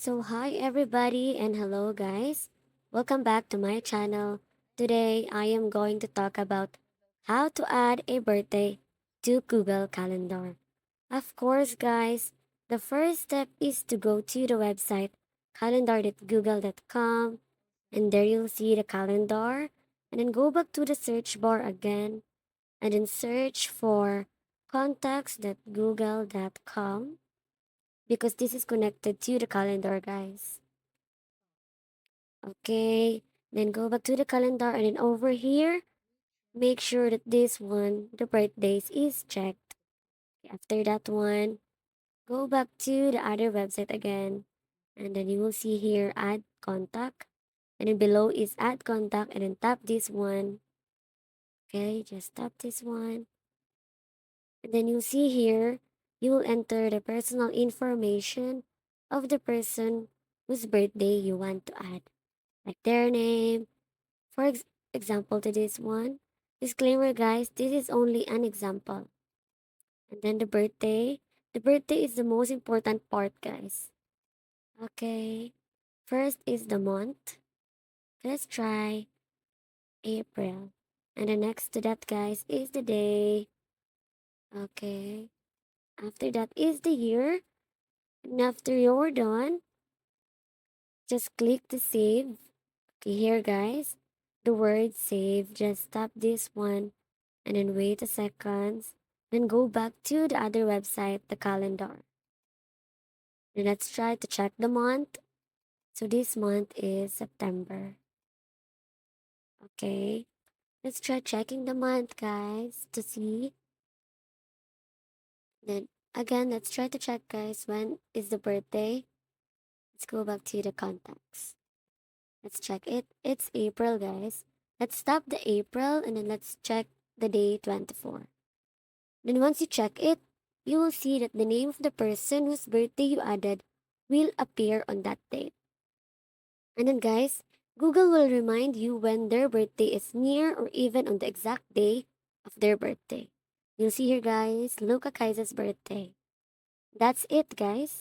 So, hi everybody, and hello guys. Welcome back to my channel. Today, I am going to talk about how to add a birthday to Google Calendar. Of course, guys, the first step is to go to the website calendar.google.com, and there you'll see the calendar, and then go back to the search bar again, and then search for contacts.google.com because this is connected to the calendar, guys. Okay, then go back to the calendar and then over here, make sure that this one, the birthdays, is checked. After that one, go back to the other website again, and then you will see here add contact, and then below is add contact, and then tap this one. Okay, just tap this one, and then you'll see here you will enter the personal information of the person whose birthday you want to add, like their name. For example, to this one, disclaimer guys, this is only an example. And then the birthday. The birthday is the most important part, guys. Okay. First is the month. Let's try April. And the next to that, guys, is the day. Okay. After that is the year. And after you're done, just click the save. Okay, here, guys, the word save. Just tap this one and then wait a second. Then go back to the other website, the calendar. And let's try to check the month. So this month is September. Okay. Let's try checking the month, guys, to see. Then again, let's try to check, guys, when is the birthday. Let's go back to the contacts. Let's check it. It's April, guys. Let's stop the April and then let's check the day 24. Then once you check it, you will see that the name of the person whose birthday you added will appear on that date. And then guys, Google will remind you when their birthday is near or even on the exact day of their birthday. You'll see here guys, Luca Kaiser's birthday. That's it guys.